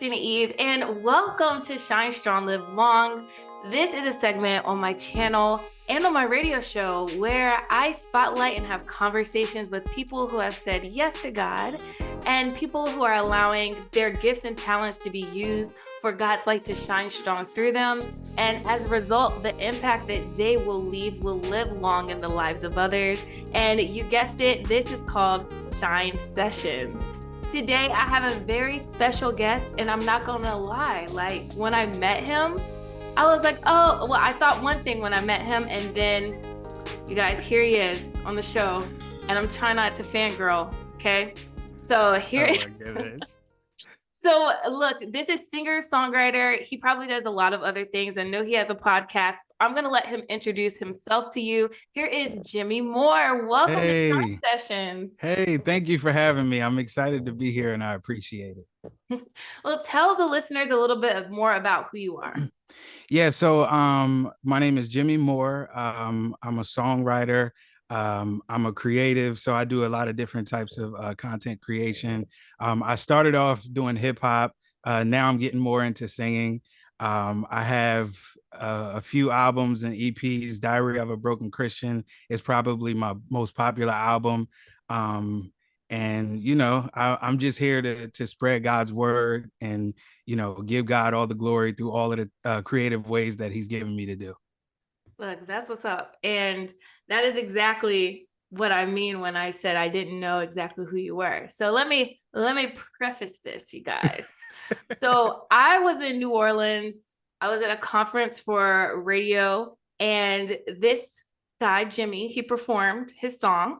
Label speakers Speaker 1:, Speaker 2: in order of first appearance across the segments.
Speaker 1: Christina Eve, and welcome to Shine Strong, Live Long. This is a segment on my channel and on my radio show where I spotlight and have conversations with people who have said yes to God and people who are allowing their gifts and talents to be used for God's light to shine strong through them. And as a result, the impact that they will leave will live long in the lives of others. And you guessed it, this is called Shine Sessions. Today, I have a very special guest, and I'm not gonna lie, like when I met him, I was like, oh, well, I thought one thing when I met him, and then you guys, here he is on the show, and I'm trying not to fangirl, okay? So here So look, this is singer-songwriter. He probably does a lot of other things. I know he has a podcast. I'm going to let him introduce himself to you. Here is Jimmy Moore. Welcome to Shine Sessions.
Speaker 2: Hey, thank you for having me. I'm excited to be here and I appreciate it.
Speaker 1: Well, tell the listeners a little bit more about who you are.
Speaker 2: Yeah, so my name is Jimmy Moore. I'm a songwriter. I'm a creative, so I do a lot of different types of content creation. I started off doing hip hop. Now I'm getting more into singing. I have a few albums and EPs. Diary of a Broken Christian is probably my most popular album. And, you know, I'm just here to spread God's word and, you know, give God all the glory through all of the creative ways that he's given me to do.
Speaker 1: Look, that's what's up. And that is exactly what I mean when I said I didn't know exactly who you were. So let me preface this, you guys. So I was in New Orleans. I was at a conference for radio, and this guy, Jimmy, he performed his song.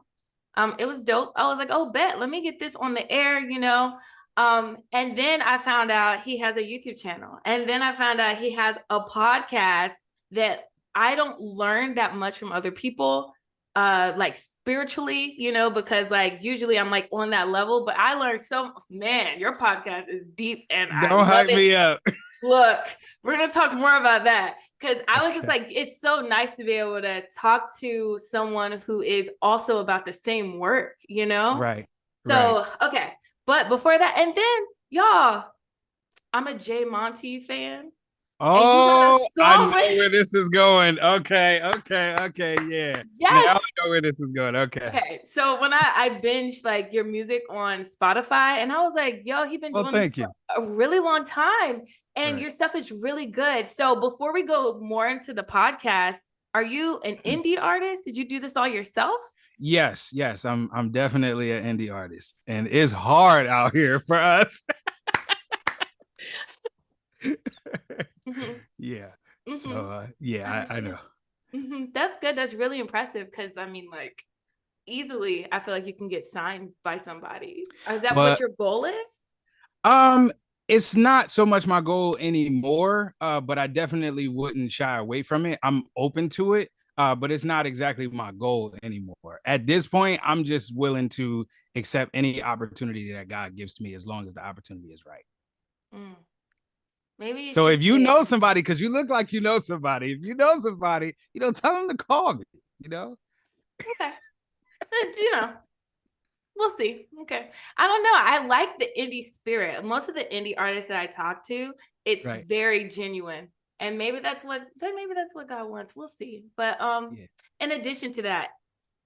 Speaker 1: It was dope. I was like, oh, bet, let me get this on the air, you know. And then I found out he has a YouTube channel. And then I found out he has a podcast that I don't learn that much from other people, like spiritually, you know, because like usually I'm like on that level, but I learned man, your podcast is deep and
Speaker 2: don't hype me up.
Speaker 1: Look, we're going to talk more about that because I was just like, it's so nice to be able to talk to someone who is also about the same work, you know?
Speaker 2: Right.
Speaker 1: So, okay. But before that, and then y'all, I'm a Jay Monty fan.
Speaker 2: Oh, I know where this is going. Okay, yeah.
Speaker 1: Yes.
Speaker 2: Now I know where this is going. Okay.
Speaker 1: So when I binged like your music on Spotify, and I was like, yo, he's been doing this for a really long time, and your stuff is really good. So before we go more into the podcast, are you an indie artist? Did you do this all yourself?
Speaker 2: Yes. I'm definitely an indie artist, and it's hard out here for us. Yeah. So I know.
Speaker 1: That's good. That's really impressive because I mean, like, easily I feel like you can get signed by somebody. Is that what your goal is?
Speaker 2: It's not so much my goal anymore, but I definitely wouldn't shy away from it. I'm open to it, but it's not exactly my goal anymore. At this point, I'm just willing to accept any opportunity that God gives to me as long as the opportunity is right.
Speaker 1: Maybe
Speaker 2: so if you know somebody, because you look like you know somebody, if you know somebody, you know, tell them to call me, you know?
Speaker 1: Okay. You know, we'll see. Okay. I don't know. I like the indie spirit. Most of the indie artists that I talk to, it's very genuine. And maybe that's what God wants. We'll see. But in addition to that,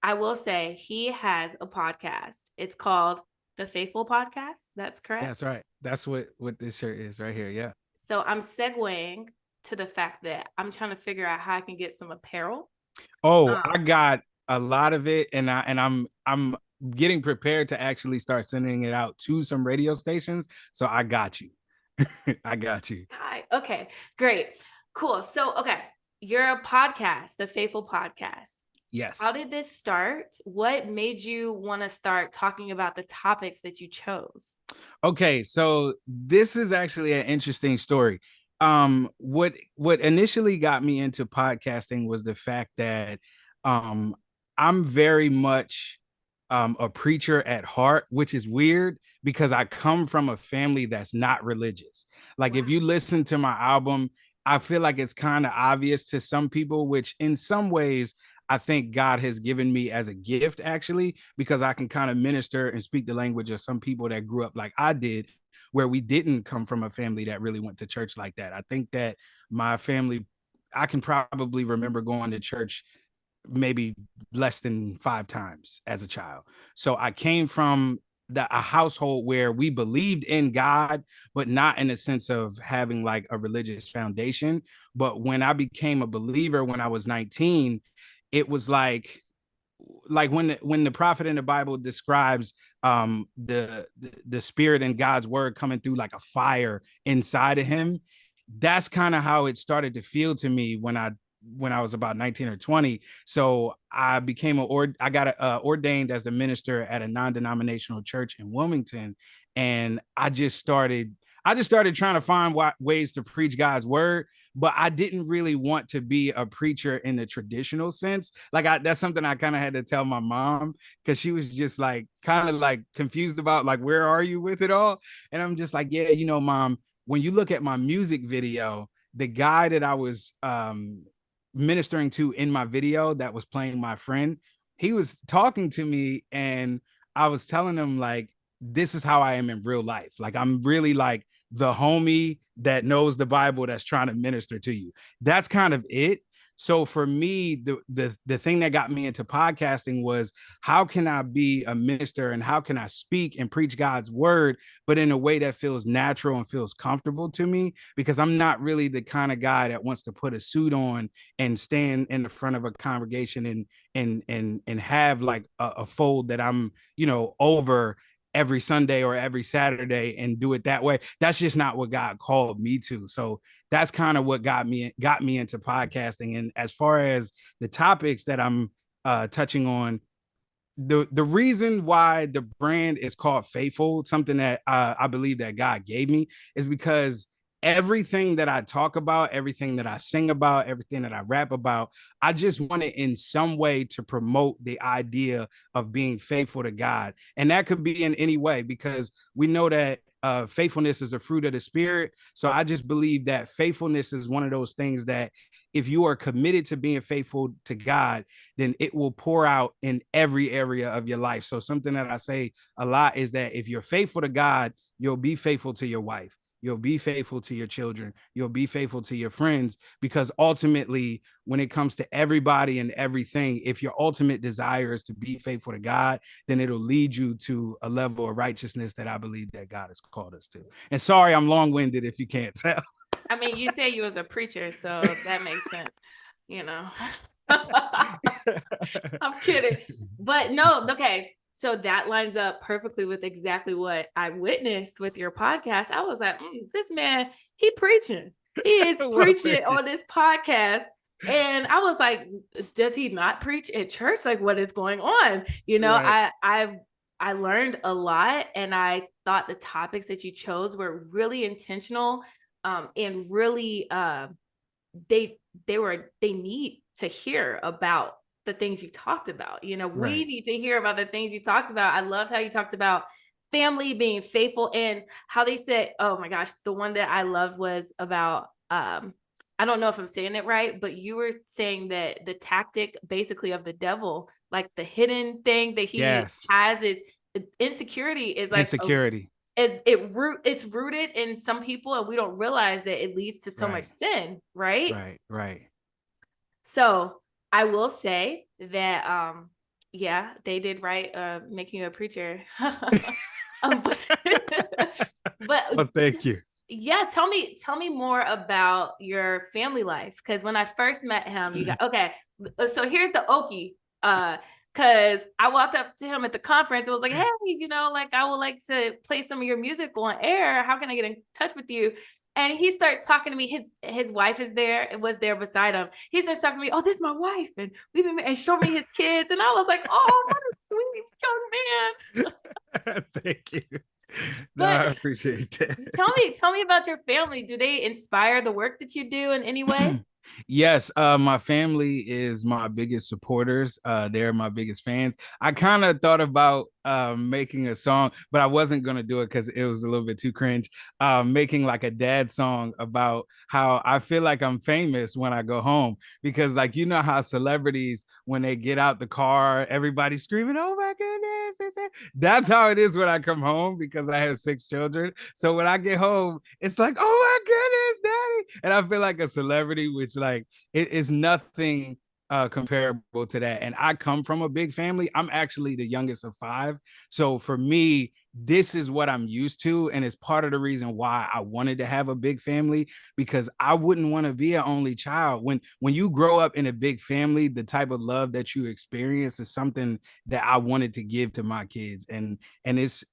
Speaker 1: I will say he has a podcast. It's called The Faithful Podcast. That's correct.
Speaker 2: That's right. That's what this shirt is right here. Yeah.
Speaker 1: So I'm segueing to the fact that I'm trying to figure out how I can get some apparel.
Speaker 2: Oh, I got a lot of it, and I'm getting prepared to actually start sending it out to some radio stations. So I got you. I got you.
Speaker 1: Okay, great. Cool. So, okay, you're a podcast, The Faithful Podcast.
Speaker 2: Yes.
Speaker 1: How did this start? What made you want to start talking about the topics that you chose?
Speaker 2: Okay, so this is actually an interesting story. What initially got me into podcasting was the fact that I'm very much a preacher at heart, which is weird because I come from a family that's not religious. Like if you listen to my album, I feel like it's kind of obvious to some people, which in some ways I think God has given me as a gift, actually, because I can kind of minister and speak the language of some people that grew up like I did, where we didn't come from a family that really went to church like that. I think that my family, I can probably remember going to church maybe less than 5 times as a child. So I came from a household where we believed in God, but not in a sense of having like a religious foundation. But when I became a believer when I was 19, it was like when the prophet in the Bible describes the spirit in God's word coming through like a fire inside of him. That's kind of how it started to feel to me when I was about 19 or 20. So I became I got ordained as the minister at a non-denominational church in Wilmington. And I just started trying to find ways to preach God's word, but I didn't really want to be a preacher in the traditional sense. That's something I kind of had to tell my mom, because she was just like kind of like confused about like, where are you with it all? And I'm just like, yeah, mom, when you look at my music video, the guy that I was ministering to in my video that was playing my friend, he was talking to me, and I was telling him like, this is how I am in real life. Like, I'm really like the homie that knows the Bible that's trying to minister to you. That's kind of it. So for me, the thing that got me into podcasting was, how can I be a minister and how can I speak and preach God's word, but in a way that feels natural and feels comfortable to me? Because I'm not really the kind of guy that wants to put a suit on and stand in the front of a congregation and have like a fold that I'm, over every Sunday or every Saturday and do it that way. That's just not what God called me to. So that's kind of what got me into podcasting. And as far as the topics that I'm touching on, the reason why the brand is called Faithful, something that I believe that God gave me, is because everything that I talk about, everything that I sing about, everything that I rap about, I just wanted in some way to promote the idea of being faithful to God. And that could be in any way, because we know that faithfulness is a fruit of the spirit. So I just believe that faithfulness is one of those things that if you are committed to being faithful to God, then it will pour out in every area of your life. So something that I say a lot is that if you're faithful to God, you'll be faithful to your wife. You'll be faithful to your children. You'll be faithful to your friends, because ultimately, when it comes to everybody and everything, if your ultimate desire is to be faithful to God, then it'll lead you to a level of righteousness that I believe that God has called us to. And sorry, I'm long-winded if you can't tell.
Speaker 1: I mean, you said you was a preacher, so that makes sense, I'm kidding. But no, okay. So that lines up perfectly with exactly what I witnessed with your podcast. I was like, this man, he preaching. He is preaching on this podcast. And I was like, does he not preach at church? Like, what is going on? Right. I learned a lot, and I thought the topics that you chose were really intentional, and really they need to hear about the things you talked about. Right. We need to hear about the things you talked about. I loved how you talked about family, being faithful, and how they said, oh my gosh, the one that I loved was about, I don't know if I'm saying it right, but you were saying that the tactic basically of the devil, like the hidden thing that he has, is insecurity. Is like insecurity. It's rooted in some people, and we don't realize that it leads to so much sin, right?
Speaker 2: Right.
Speaker 1: So I will say that, yeah, they did right, making you a preacher. But
Speaker 2: well, thank you.
Speaker 1: Yeah, tell me more about your family life, because when I first met him, you got okay. So here's the Okie. Because I walked up to him at the conference and was like, hey, like, I would like to play some of your music on air. How can I get in touch with you? And he starts talking to me. His wife was there beside him. He starts talking to me, oh, this is my wife. And we've been, and showed me his kids. And I was like, oh, what a sweet young man.
Speaker 2: Thank you. No, I appreciate that.
Speaker 1: Tell me about your family. Do they inspire the work that you do in any way?
Speaker 2: Yes, my family is my biggest supporters. They're my biggest fans. I kind of thought about making a song, but I wasn't gonna do it because it was a little bit too cringe. Making like a dad song about how I feel like I'm famous when I go home because, like, you know how celebrities when they get out the car, everybody's screaming, "Oh my goodness!" That's how it is when I come home because I have 6 children. So when I get home, it's like, "Oh my goodness, daddy!" And I feel like a celebrity, which like it is nothing comparable to that. And I come from a big family. I'm actually the youngest of 5. So for me, this is what I'm used to. And it's part of the reason why I wanted to have a big family, because I wouldn't want to be an only child. When you grow up in a big family, the type of love that you experience is something that I wanted to give to my kids. And it's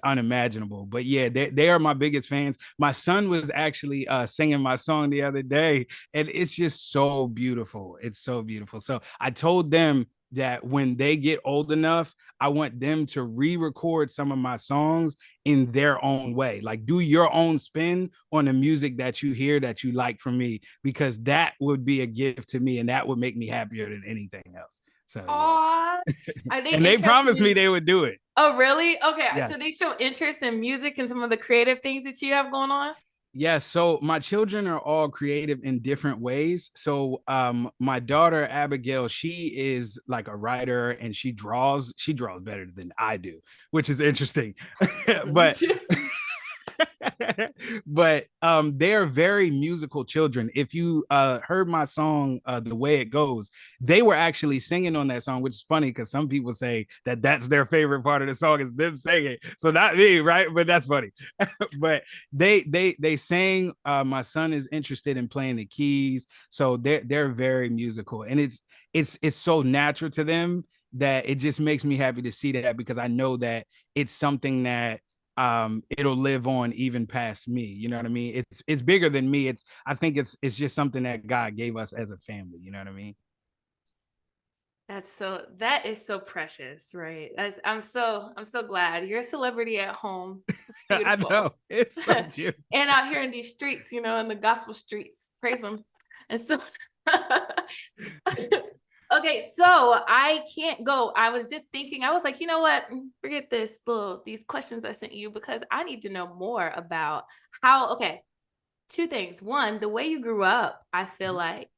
Speaker 2: unimaginable. But yeah, they are my biggest fans. My son was actually singing my song the other day, and it's just so beautiful. It's so beautiful. So I told them that when they get old enough, I want them to re-record some of my songs in their own way. Like, do your own spin on the music that you hear that you like from me, because that would be a gift to me and that would make me happier than anything else. So yeah.
Speaker 1: Aw, are they
Speaker 2: And they
Speaker 1: interested
Speaker 2: promised me
Speaker 1: in?
Speaker 2: they would do it.
Speaker 1: Oh, really? Okay, so
Speaker 2: Yes.
Speaker 1: they show interest in music and some of the creative things that you have going on.
Speaker 2: Yes, so my children are all creative in different ways. So my daughter Abigail, she is like a writer and she draws better than I do, which is interesting.
Speaker 1: Me
Speaker 2: but
Speaker 1: too.
Speaker 2: but they're very musical children. If you heard my song The Way It Goes, they were actually singing on that song, which is funny because some people say that that's their favorite part of the song is them singing, so not me, right? But that's funny. But they sang. My son is interested in playing the keys, so they're very musical, and it's so natural to them that it just makes me happy to see that, because I know that it's something that it'll live on even past me. You know what I mean? It's bigger than me. I think it's just something that God gave us as a family. You know what I mean?
Speaker 1: That is so precious, right? I'm so glad you're a celebrity at home. It's
Speaker 2: I
Speaker 1: beautiful.
Speaker 2: know, it's so cute.
Speaker 1: And out here in these streets, in the gospel streets, praise them. And so okay, so I can't go. I was just thinking, I was like, you know what? Forget these questions I sent you, because I need to know more about okay, two things. One, the way you grew up, I feel like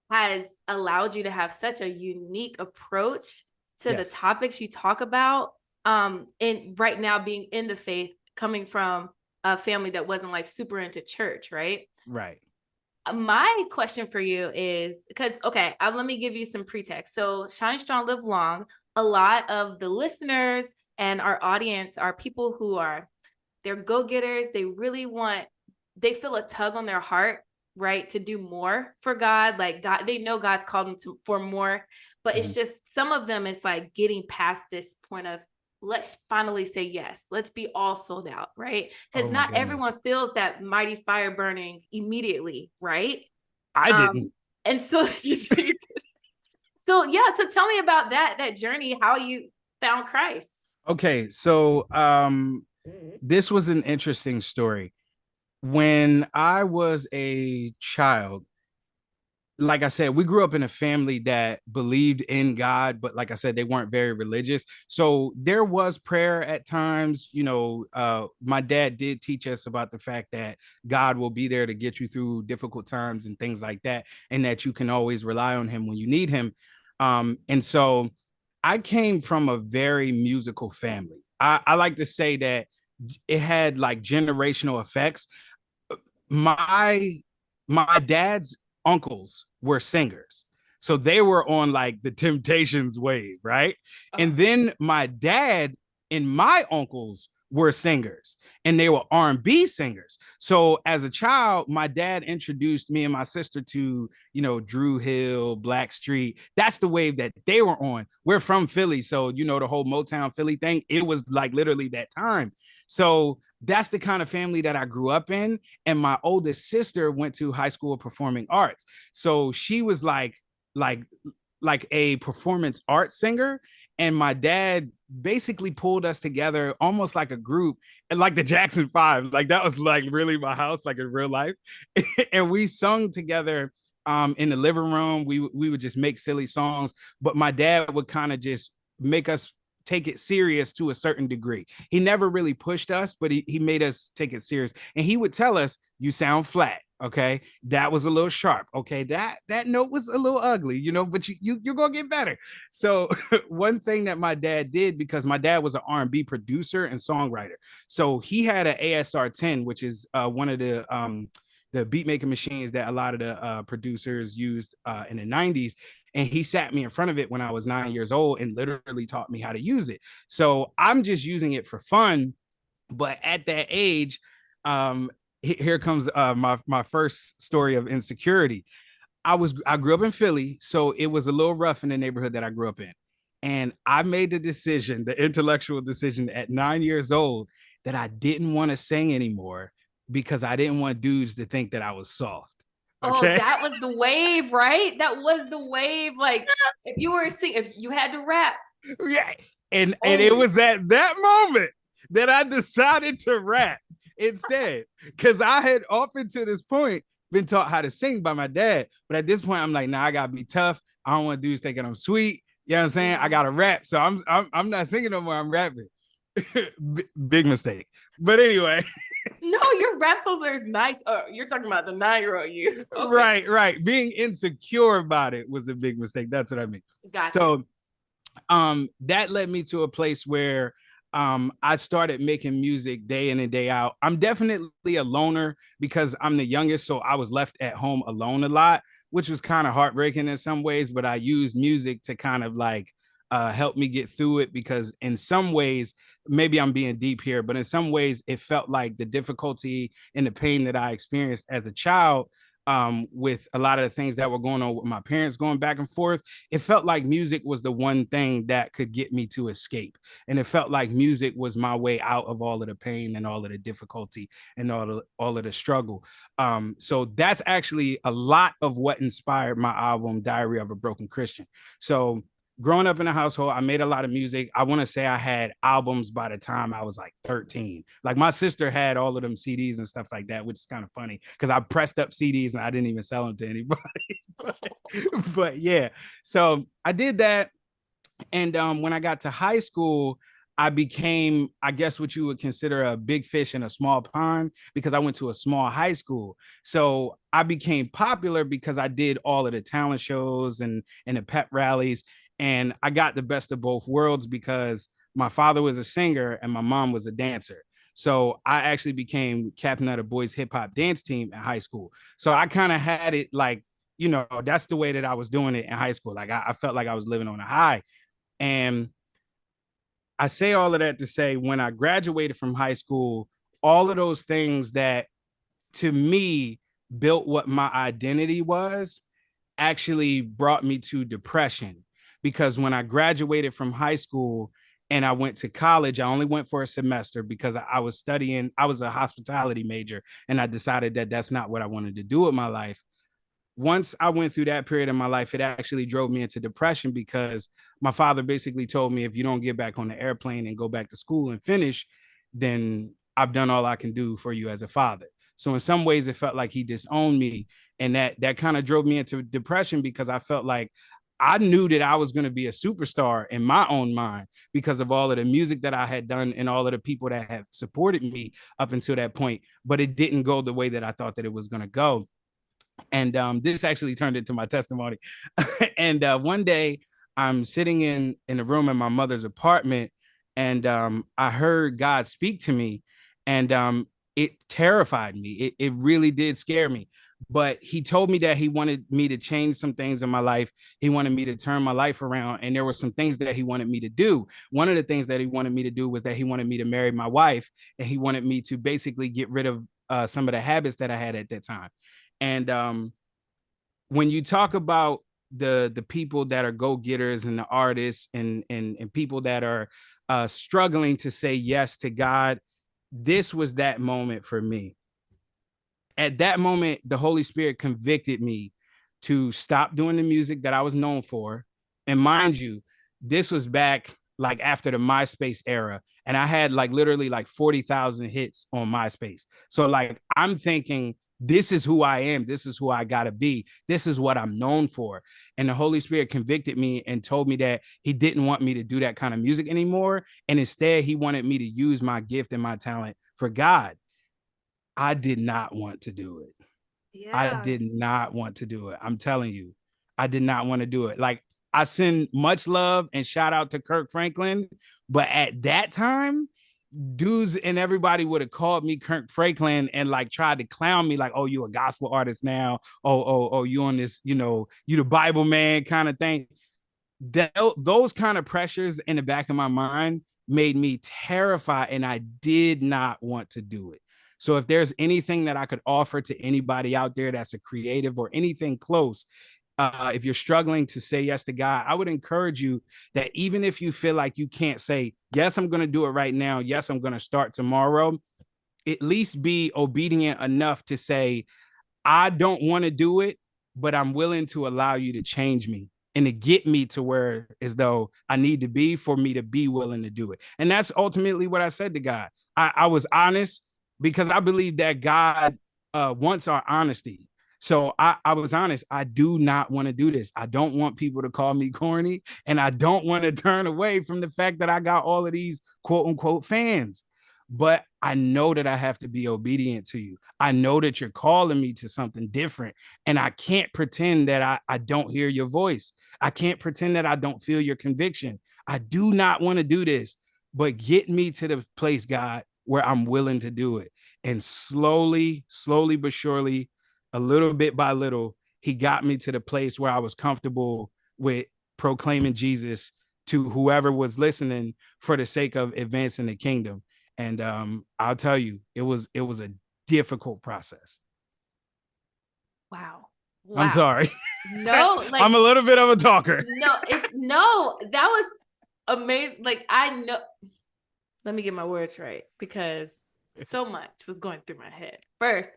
Speaker 1: has allowed you to have such a unique approach to the
Speaker 2: Yes.
Speaker 1: topics you talk about. And right now being in the faith, coming from a family that wasn't like super into church, right?
Speaker 2: Right.
Speaker 1: My question for you is, because okay, let me give you some pretext. So Shine Strong Live Long, a lot of the listeners and our audience are people who are, they're go-getters. They feel a tug on their heart, right, to do more for God. Like God, they know God's called them for more, but it's
Speaker 2: Mhm.
Speaker 1: just some of them, it's like getting past this point of, let's finally say yes. Let's be all sold out, right? Because
Speaker 2: Oh my
Speaker 1: not
Speaker 2: goodness.
Speaker 1: everyone feels that mighty fire burning immediately, right?
Speaker 2: I
Speaker 1: Um,
Speaker 2: didn't.
Speaker 1: and so so yeah, so tell me about that journey, how you found Christ.
Speaker 2: Okay, so this was an interesting story. When I was a child, like I said, we grew up in a family that believed in God, but like I said, they weren't very religious. So there was prayer at times. My dad did teach us about the fact that God will be there to get you through difficult times and things like that, and that you can always rely on him when you need him. And so I came from a very musical family. I like to say that it had like generational effects. My my dad's uncles were singers, so they were on like the Temptations wave, right? And
Speaker 1: Oh,
Speaker 2: then my dad and my uncles were singers, and they were R&B singers. So as a child, my dad introduced me and my sister to, Drew Hill, Blackstreet. That's the wave that they were on. We're from Philly, so the whole Motown Philly thing, it was like literally that time. So that's the kind of family that I grew up in. And my oldest sister went to high school of performing arts, so she was like like a performance arts singer. And my dad basically pulled us together almost like a group, and like the Jackson 5, like that was like really my house, like in real life. And we sung together in the living room. We would just make silly songs, but my dad would kind of just make us take it serious to a certain degree. He never really pushed us, but he made us take it serious. And he would tell us, you sound flat. Okay. That was a little sharp. Okay. That note was a little ugly, but you're going to get better. So one thing that my dad did, because my dad was an R&B producer and songwriter. So he had an ASR 10, which is one of the beat making machines that a lot of the producers used in the 90s. And he sat me in front of it when I was 9 years old and literally taught me how to use it. So I'm just using it for fun. But at that age, here comes my first story of insecurity. I grew up in Philly, so it was a little rough in the neighborhood that I grew up in. And I made the intellectual decision at 9 years old that I didn't want to sing anymore because I didn't want dudes to think that I was soft.
Speaker 1: Okay? Oh, that was the wave, right? That was the wave. Like if you had to rap.
Speaker 2: Yeah. And it was at that moment that I decided to rap instead. Because I had often to this point been taught how to sing by my dad. But at this point, I'm like, nah, I gotta be tough. I don't want dudes thinking I'm sweet. You know what I'm saying? I gotta rap. So I'm not singing no more. I'm rapping. Big mistake. But anyway.
Speaker 1: No, your rap songs are nice. You're talking about the 9-year-old you.
Speaker 2: Okay. Right. Being insecure about it was a big mistake. That's what I mean.
Speaker 1: Gotcha.
Speaker 2: So that led me to a place where I started making music day in and day out. I'm definitely a loner because I'm the youngest, so I was left at home alone a lot, which was kind of heartbreaking in some ways, but I used music to kind of like help me get through it, because in some ways, maybe I'm being deep here, but in some ways it felt like the difficulty and the pain that I experienced as a child, with a lot of the things that were going on with my parents going back and forth, it felt like music was the one thing that could get me to escape. And it felt like music was my way out of all of the pain and all of the difficulty and all of the struggle. So that's actually a lot of what inspired my album, Diary of a Broken Christian. So growing up in a household, I made a lot of music. I want to say I had albums by the time I was like 13. Like my sister had all of them CDs and stuff like that, which is kind of funny because I pressed up CDs and I didn't even sell them to anybody. but yeah, so I did that. And when I got to high school, I became, I guess, what you would consider a big fish in a small pond, because I went to a small high school. So I became popular because I did all of the talent shows and the pep rallies. And I got the best of both worlds because my father was a singer and my mom was a dancer. So I actually became captain of the boys hip hop dance team in high school. So I kind of had it like, that's the way that I was doing it in high school. Like I felt like I was living on a high. And I say all of that to say, when I graduated from high school, all of those things that to me built what my identity was actually brought me to depression. Because when I graduated from high school and I went to college, I only went for a semester because I was studying, I was a hospitality major, and I decided that that's not what I wanted to do with my life. Once I went through that period in my life, it actually drove me into depression because my father basically told me, if you don't get back on the airplane and go back to school and finish, then I've done all I can do for you as a father. So in some ways, it felt like he disowned me. And that kind of drove me into depression because I felt like I knew that I was going to be a superstar in my own mind because of all of the music that I had done and all of the people that have supported me up until that point. But it didn't go the way that I thought that it was going to go. And this actually turned into my testimony. And one day I'm sitting in a room in my mother's apartment, and I heard God speak to me, and it terrified me. It really did scare me. But he told me that he wanted me to change some things in my life. He wanted me to turn my life around. And there were some things that he wanted me to do. One of the things that he wanted me to do was that he wanted me to marry my wife. And he wanted me to basically get rid of some of the habits that I had at that time. And when you talk about the people that are go-getters and the artists and people that are struggling to say yes to God, this was that moment for me. At that moment, the Holy Spirit convicted me to stop doing the music that I was known for. And mind you, this was back like after the MySpace era. And I had like literally like 40,000 hits on MySpace. So like, I'm thinking this is who I am. This is who I got to be. This is what I'm known for. And the Holy Spirit convicted me and told me that he didn't want me to do that kind of music anymore. And instead, he wanted me to use my gift and my talent for God. I did not want to do it. I
Speaker 1: Yeah.
Speaker 2: did not want to do it. I'm telling you, I did not want to do it. Like, I send much love and shout out to Kirk Franklin. But at that time, dudes and everybody would have called me Kirk Franklin and like tried to clown me like, oh, you a gospel artist now. Oh, you on this, you the Bible man kind of thing. Those kind of pressures in the back of my mind made me terrified, and I did not want to do it. So if there's anything that I could offer to anybody out there that's a creative or anything close, if you're struggling to say yes to God, I would encourage you that even if you feel like you can't say, yes, I'm going to do it right now. Yes, I'm going to start tomorrow. At least be obedient enough to say, I don't want to do it, but I'm willing to allow you to change me and to get me to where as though I need to be for me to be willing to do it. And that's ultimately what I said to God. I was honest because I believe that God wants our honesty. So I was honest. I do not want to do this. I don't want people to call me corny, and I don't want to turn away from the fact that I got all of these quote unquote fans. But I know that I have to be obedient to you. I know that you're calling me to something different, and I can't pretend that I don't hear your voice. I can't pretend that I don't feel your conviction. I do not want to do this, but get me to the place, God, where I'm willing to do it. And slowly but surely, a little bit by little, he got me to the place where I was comfortable with proclaiming Jesus to whoever was listening for the sake of advancing the kingdom. And I'll tell you, it was a difficult process.
Speaker 1: Wow.
Speaker 2: I'm sorry.
Speaker 1: No, like
Speaker 2: I'm a little bit of a talker.
Speaker 1: No, that was amazing. Like, I know, let me get my words right, because so much was going through my head. First,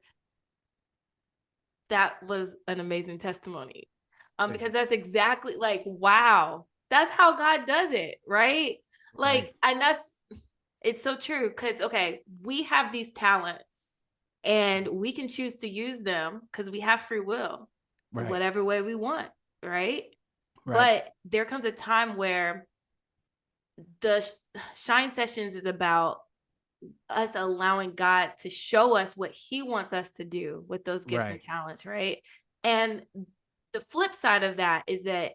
Speaker 1: that was an amazing testimony. Because that's exactly like, wow, that's how God does it, right? Like, and it's so true. Because, okay, we have these talents and we can choose to use them because we have free will in whatever way we want, right? But there comes a time where the Shine Sessions is about us allowing God to show us what he wants us to do with those gifts and talents, right? And the flip side of that is that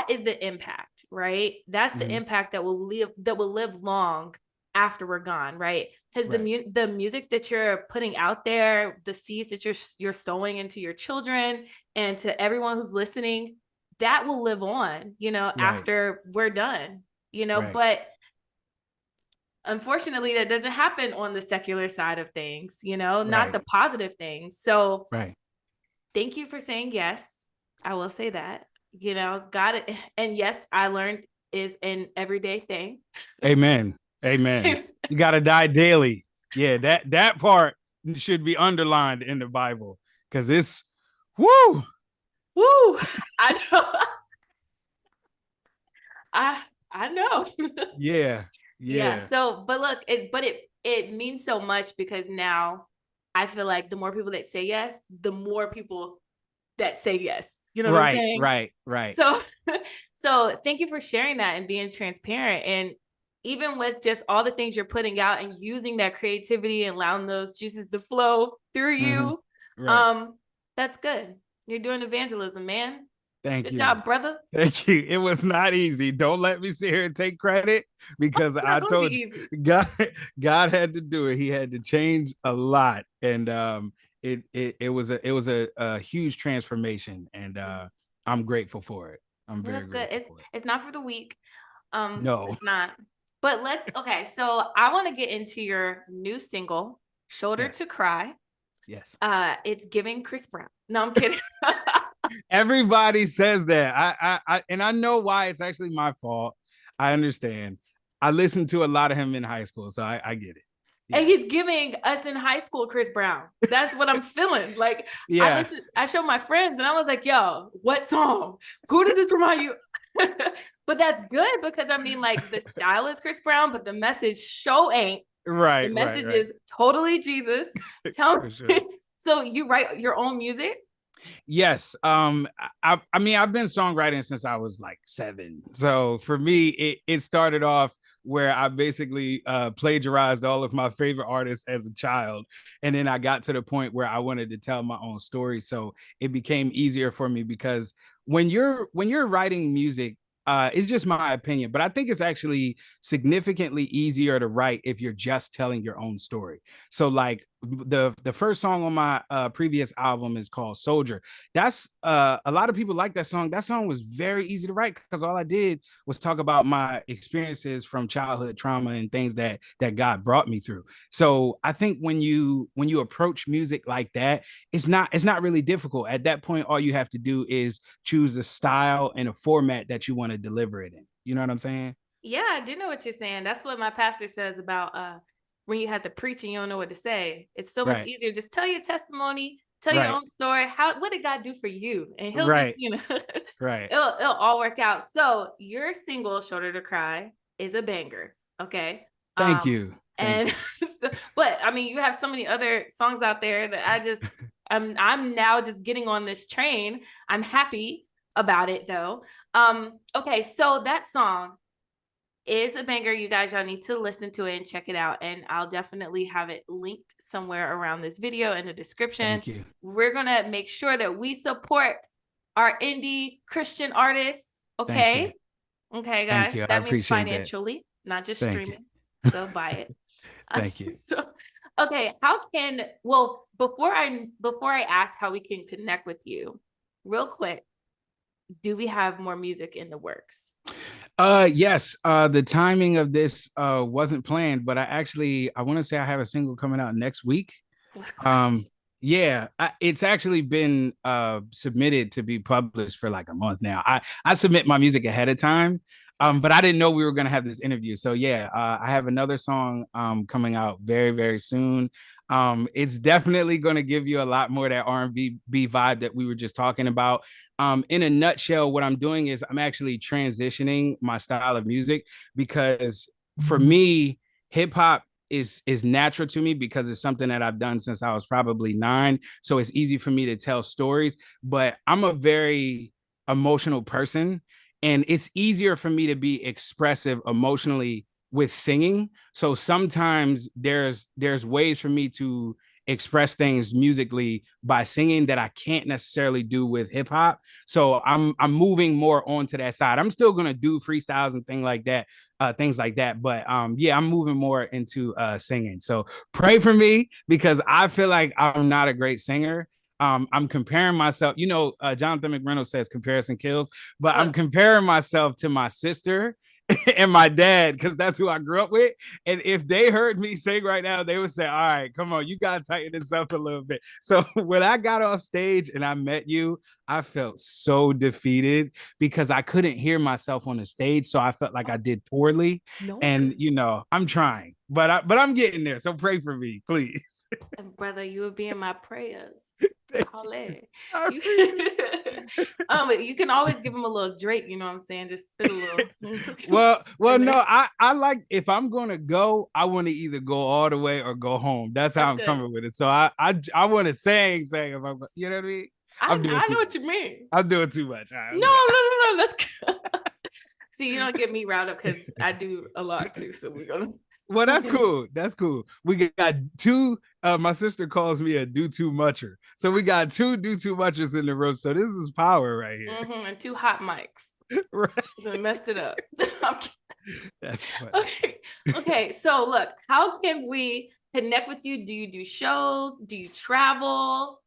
Speaker 1: is the impact, right? That's the impact that will live long after we're gone, right? Because the music that you're putting out there, the seeds that you're sowing into your children and to everyone who's listening, that will live on, after we're done, but unfortunately that doesn't happen on the secular side of things, not the positive things. So thank you for saying yes. I will say that, God, and yes, I learned is an everyday thing.
Speaker 2: Amen. You got to die daily. Yeah, that part should be underlined in the Bible because it's woo.
Speaker 1: I know. I know. Yeah. So, but look, it means so much because now I feel like the more people that say yes, the more people that say yes. You know what I'm saying?
Speaker 2: Right.
Speaker 1: So thank you for sharing that and being transparent. And even with just all the things you're putting out and using that creativity and allowing those juices to flow through you, that's good. You're doing evagelism, man.
Speaker 2: Thank you.
Speaker 1: Good job, brother.
Speaker 2: Thank you. It was not easy. Don't let me sit here and take credit because I told you God had to do it. He had to change a lot. And it was a huge transformation. And I'm grateful for it. I'm very grateful for it.
Speaker 1: It's not for the weak.
Speaker 2: No,
Speaker 1: it's not. But okay. So I want to get into your new single, Shoulder to Cry.
Speaker 2: Yes.
Speaker 1: It's giving Chris Brown. No, I'm kidding.
Speaker 2: Everybody says that. I know why. It's actually my fault. I understand. I listened to a lot of him in high school, so I get it.
Speaker 1: Yeah. And he's giving us in high school Chris Brown. That's what I'm feeling. Like, I showed my friends and I was like, yo, what song? Who does this remind you? But that's good because I mean, like, the style is Chris Brown, but the message ain't. The message is totally Jesus. So you write your own music?
Speaker 2: Yes. I mean, I've been songwriting since I was like 7. So for me, it started off where I basically plagiarized all of my favorite artists as a child. And then I got to the point where I wanted to tell my own story. So it became easier for me because when you're writing music, it's just my opinion, but I think it's actually significantly easier to write if you're just telling your own story. So like the first song on my previous album is called Soldier. That's a lot of people like that song. That song was very easy to write because all I did was talk about my experiences from childhood trauma and things that God brought me through. So I think when you approach music like that, it's not really difficult. At that point, all you have to do is choose a style and a format that you want to deliver it in. You know what I'm saying?
Speaker 1: Yeah, I do know what you're saying. That's what my pastor says about when you have to preach and you don't know what to say. It's so much
Speaker 2: Right.
Speaker 1: easier. Just tell your testimony, tell your
Speaker 2: Right.
Speaker 1: own story. What did God do for you? And he'll just,
Speaker 2: Right. Right.
Speaker 1: it'll all work out. So your single, Shoulder to Cry, is a banger. Okay.
Speaker 2: Thank you. Thank
Speaker 1: And
Speaker 2: you.
Speaker 1: so, but I mean, you have so many other songs out there that I'm now just getting on this train. I'm happy about it though. Okay, so that song is a banger. You guys, y'all need to listen to it and check it out. And I'll definitely have it linked somewhere around this video in the description.
Speaker 2: Thank you.
Speaker 1: We're going to make sure that we support our indie Christian artists.
Speaker 2: Thank you.
Speaker 1: Okay. Okay,
Speaker 2: Thank
Speaker 1: guys.
Speaker 2: you. I
Speaker 1: That means
Speaker 2: appreciate that.
Speaker 1: financially, not just
Speaker 2: Thank you.
Speaker 1: streaming. So buy it.
Speaker 2: Thank you.
Speaker 1: So, okay. Before I ask how we can connect with you, real quick, do we have more music in the works?
Speaker 2: Yes. The timing of this wasn't planned, but I want to say I have a single coming out next week.
Speaker 1: What?
Speaker 2: Yeah, it's actually been submitted to be published for like a month now. I submit my music ahead of time, but I didn't know we were gonna have this interview. So yeah, I have another song coming out very very soon. It's definitely going to give you a lot more of that R&B vibe that we were just talking about. In a nutshell, what I'm doing is I'm actually transitioning my style of music because for me, hip hop is natural to me because it's something that I've done since I was probably 9. So it's easy for me to tell stories, but I'm a very emotional person and it's easier for me to be expressive emotionally with singing. So sometimes there's ways for me to express things musically by singing that I can't necessarily do with hip hop. So I'm moving more onto that side. I'm still gonna do freestyles and things like that. But yeah, I'm moving more into singing. So pray for me because I feel like I'm not a great singer. I'm comparing myself, Jonathan McReynolds says comparison kills, but I'm comparing myself to my sister and my dad because that's who I grew up with. And if they heard me sing right now, they would say, all right, come on, you gotta tighten this up a little bit. So when I got off stage and I met you, I felt so defeated because I couldn't hear myself on the stage. So I felt like I did poorly.
Speaker 1: No.
Speaker 2: And I'm trying, but I'm getting there. So pray for me, please.
Speaker 1: And brother, you would be in my prayers. You can always give him a little Drake, you know what I'm saying? Just spit a little.
Speaker 2: well, no, I like if I'm gonna go, I want to either go all the way or go home. That's how I'm coming with it. So I want to sing if I'm, you know what I mean?
Speaker 1: I know what you mean.
Speaker 2: I'm doing too much. Right,
Speaker 1: no. Let's go. See, you don't get me riled up because I do a lot too. So we're gonna.
Speaker 2: Well, that's cool. That's cool. We got 2. My sister calls me a do too mucher. So we got 2 do too muchers in the room. So this is power right here.
Speaker 1: And 2 hot mics. Right. I messed it up.
Speaker 2: That's funny.
Speaker 1: Okay. So look, how can we connect with you? Do you do shows? Do you travel?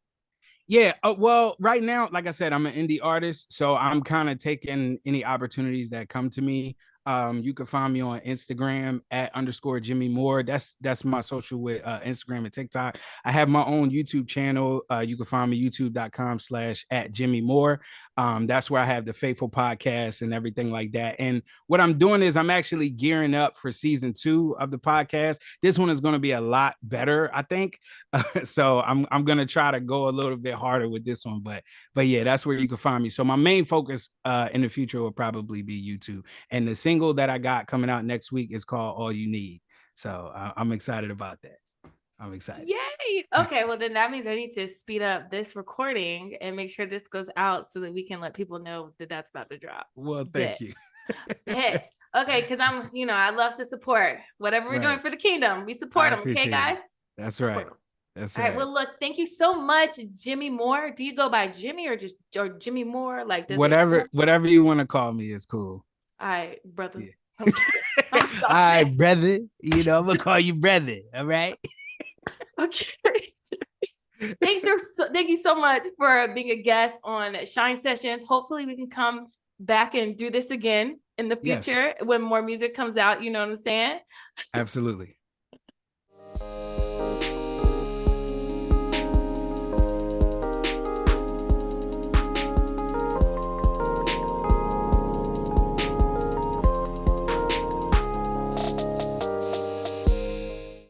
Speaker 2: Yeah, well, right now, like I said, I'm an indie artist, so I'm kind of taking any opportunities that come to me. You can find me on Instagram at _Jimmy Moore. That's my social with Instagram and TikTok. I have my own YouTube channel. You can find me youtube.com/@Jimmy Moore. That's where I have the Faithful podcast and everything like that. And what I'm doing is I'm actually gearing up for season 2 of the podcast. This one is going to be a lot better, I think. So I'm going to try to go a little bit harder with this one, but yeah, that's where you can find me. So my main focus in the future will probably be YouTube. And the single that I got coming out next week is called All You Need. So I'm excited about that. I'm excited.
Speaker 1: Yay. Okay, well then that means I need to speed up this recording and make sure this goes out so that we can let people know that that's about to drop.
Speaker 2: Well,
Speaker 1: Bet.
Speaker 2: thank you.
Speaker 1: Bet. Okay, because I love to support whatever we're doing
Speaker 2: Right.
Speaker 1: for the kingdom. We support
Speaker 2: I
Speaker 1: them, okay,
Speaker 2: appreciate
Speaker 1: guys?
Speaker 2: it. That's right. That's
Speaker 1: All right.
Speaker 2: right.
Speaker 1: Well, look, thank you so much, Jimmy Moore. Do you go by Jimmy or Jimmy Moore? Like, does it?
Speaker 2: Whatever you want to call me is cool.
Speaker 1: All right, brother.
Speaker 2: Yeah.
Speaker 1: I'm kidding. I'm
Speaker 2: All
Speaker 1: stop
Speaker 2: right,
Speaker 1: saying.
Speaker 2: brother. I'm gonna call you brother. All right.
Speaker 1: Okay. Thank you so much for being a guest on Shine Sessions. Hopefully, we can come back and do this again in the future when more music comes out. You know what I'm saying?
Speaker 2: Absolutely.